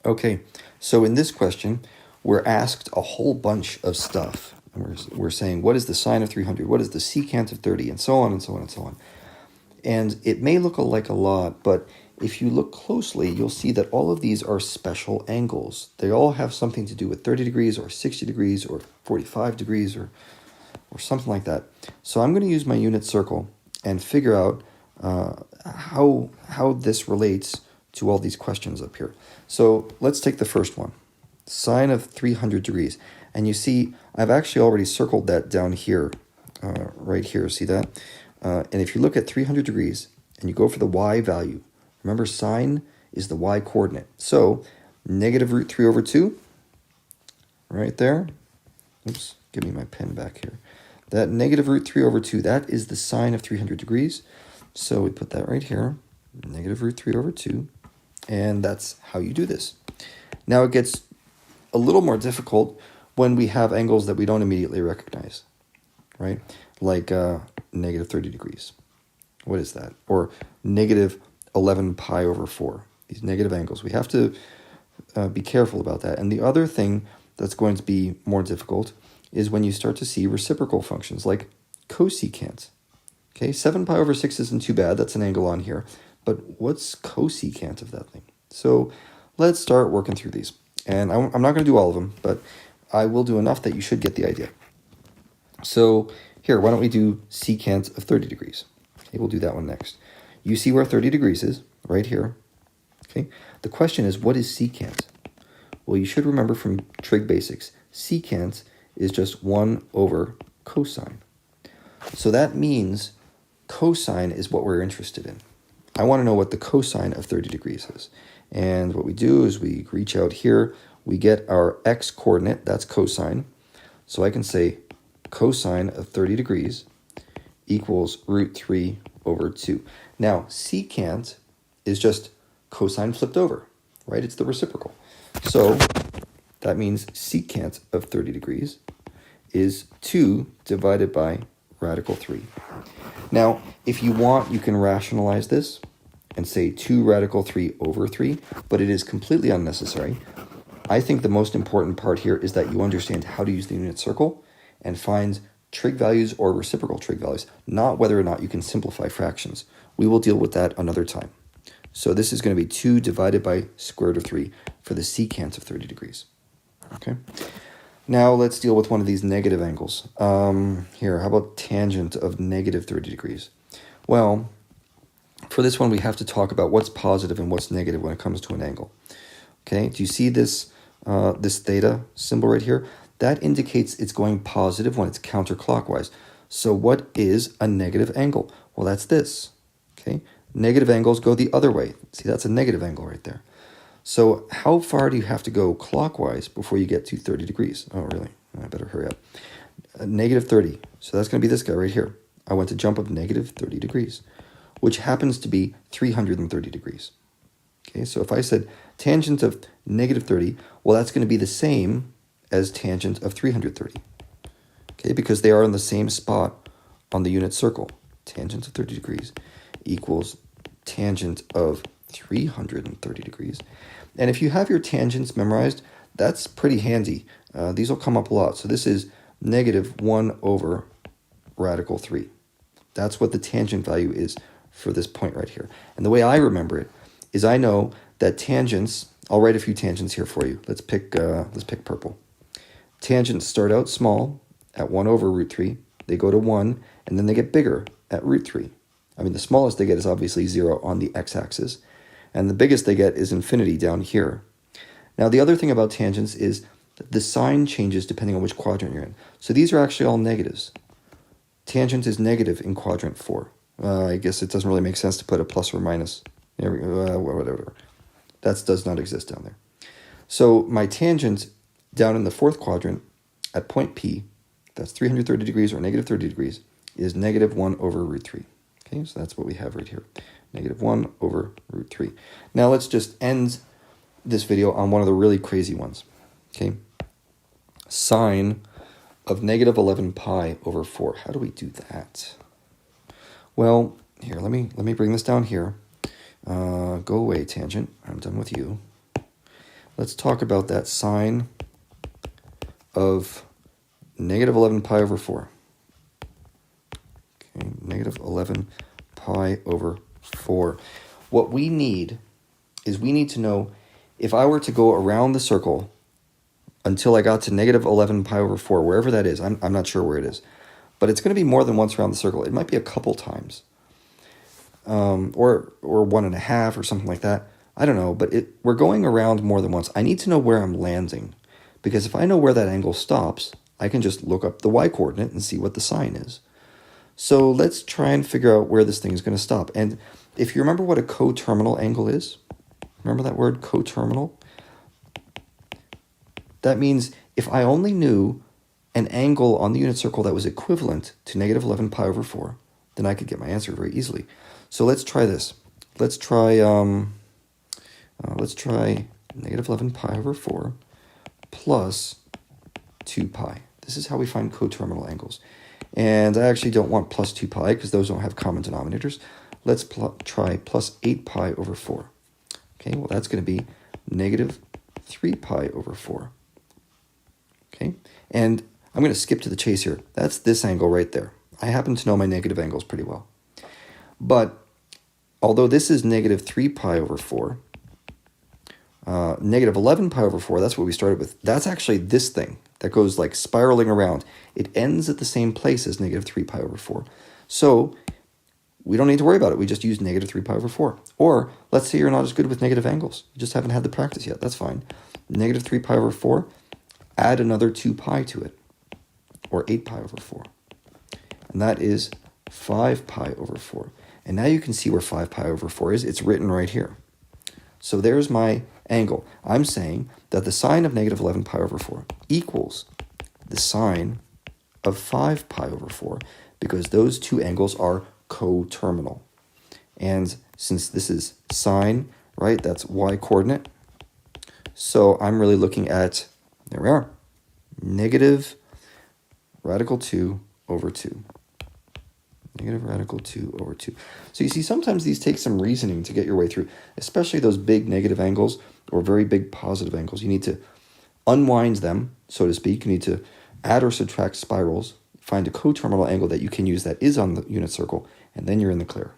Okay, so in this question, we're asked a whole bunch of stuff. And we're saying, what is the sine of 300? What is the secant of 30? And so on and so on and so on. And it may look like a lot, but if you look closely, you'll see that all of these are special angles. They all have something to do with 30 degrees or 60 degrees or 45 degrees or something like that. So I'm going to use my unit circle and figure out how this relates to all these questions up here. So let's take the first one, sine of 300 degrees. And you see, I've actually already circled that down here, right here, see that? And if you look at 300 degrees and you go for the y value, remember sine is the y coordinate. So negative root 3 over 2, right there. Oops, give me my pen back here. That negative root 3 over 2, that is the sine of 300 degrees. So we put that right here, negative root 3 over 2, and that's how you do this. Now it gets a little more difficult when we have angles that we don't immediately recognize, right? Like negative 30 degrees. What is that? Or negative 11 pi over 4. These negative angles. We have to be careful about that. And the other thing that's going to be more difficult is when you start to see reciprocal functions like cosecant. Okay, 7 pi over 6 isn't too bad. That's an angle on here. But what's cosecant of that thing? So let's start working through these. And I'm not going to do all of them, but I will do enough that you should get the idea. So here, why don't we do secant of 30 degrees? Okay, we'll do that one next. You see where 30 degrees is, right here. Okay. The question is, what is secant? Well, you should remember from trig basics, secant is just 1 over cosine. So that means cosine is what we're interested in. I want to know what the cosine of 30 degrees is. And what we do is we reach out here, we get our x coordinate, that's cosine. So I can say cosine of 30 degrees equals root 3 over 2. Now, secant is just cosine flipped over, right? It's the reciprocal. So that means secant of 30 degrees is 2 divided by radical 3. Now, if you want, you can rationalize this and say 2 radical 3 over 3, but it is completely unnecessary. I think the most important part here is that you understand how to use the unit circle and find trig values or reciprocal trig values, not whether or not you can simplify fractions. We will deal with that another time. So this is going to be 2 divided by square root of 3 for the secant of 30 degrees. Okay. Now let's deal with one of these negative angles. Here, how about tangent of negative 30 degrees? Well, for this one, we have to talk about what's positive and what's negative when it comes to an angle. Okay, do you see this, this theta symbol right here? That indicates it's going positive when it's counterclockwise. So what is a negative angle? Well, that's this. Okay, negative angles go the other way. See, that's a negative angle right there. So how far do you have to go clockwise before you get to 30 degrees? Oh, really? I better hurry up. Negative 30. So that's going to be this guy right here. I went to jump of negative 30 degrees, which happens to be 330 degrees. Okay, so if I said tangent of negative 30, well, that's going to be the same as tangent of 330. Okay, because they are in the same spot on the unit circle. Tangent of 30 degrees equals tangent of 330 degrees. And if you have your tangents memorized, that's pretty handy. These will come up a lot. So this is negative 1 over radical 3. That's what the tangent value is for this point right here. And the way I remember it is I know that tangents, I'll write a few tangents here for you. Let's pick purple. Tangents start out small at 1 over root 3. They go to 1, and then they get bigger at root 3. I mean, the smallest they get is obviously 0 on the x-axis. And the biggest they get is infinity down here. Now, the other thing about tangents is that the sign changes depending on which quadrant you're in. So these are actually all negatives. Tangent is negative in quadrant 4. I guess it doesn't really make sense to put a plus or minus. Whatever. That does not exist down there. So my tangent down in the 4th quadrant at point P, that's 330 degrees or negative 30 degrees, is negative 1 over root 3. Okay, so that's what we have right here. Negative 1 over root 3. Now let's just end this video on one of the really crazy ones. Okay, sine of negative 11 pi over 4. How do we do that? Well, here, let me bring this down here. Go away, tangent. I'm done with you. let's talk about that sine of negative 11 pi over 4. Okay, negative 11 pi over 4. What we need is we need to know if I were to go around the circle until I got to negative 11 pi over 4, wherever that is. I'm not sure where it is. But it's going to be more than once around the circle. It might be a couple times. Or 1.5 or something like that. I don't know, but we're going around more than once. I need to know where I'm landing. Because if I know where that angle stops, I can just look up the y-coordinate and see what the sine is. So let's try and figure out where this thing is going to stop. And if you remember what a coterminal angle is, remember that word, coterminal? That means if I only knew an angle on the unit circle that was equivalent to negative 11 pi over 4, then I could get my answer very easily. So let's try this. Let's try negative 11 pi over 4 plus 2 pi. This is how we find coterminal angles. And I actually don't want plus 2 pi because those don't have common denominators. Let's try plus 8 pi over 4. Okay, well that's going to be negative 3 pi over 4. Okay, and I'm going to skip to the chase here. That's this angle right there. I happen to know my negative angles pretty well. But although this is negative 3 pi over 4, negative 11 pi over 4, that's what we started with. That's actually this thing that goes like spiraling around. It ends at the same place as negative 3 pi over 4. So we don't need to worry about it. We just use negative 3 pi over 4. Or let's say you're not as good with negative angles. You just haven't had the practice yet. That's fine. Negative 3 pi over 4, add another 2 pi to it, or 8 pi over 4. And that is 5 pi over 4. And now you can see where 5 pi over 4 is. It's written right here. So there's my angle. I'm saying that the sine of negative 11 pi over 4 equals the sine of 5 pi over 4 because those two angles are coterminal. And since this is sine, right, that's y-coordinate. So I'm really looking at, there we are, negative radical 2 over 2. Negative radical 2 over 2. So you see, sometimes these take some reasoning to get your way through, especially those big negative angles or very big positive angles. You need to unwind them, so to speak. You need to add or subtract spirals, find a coterminal angle that you can use that is on the unit circle, and then you're in the clear.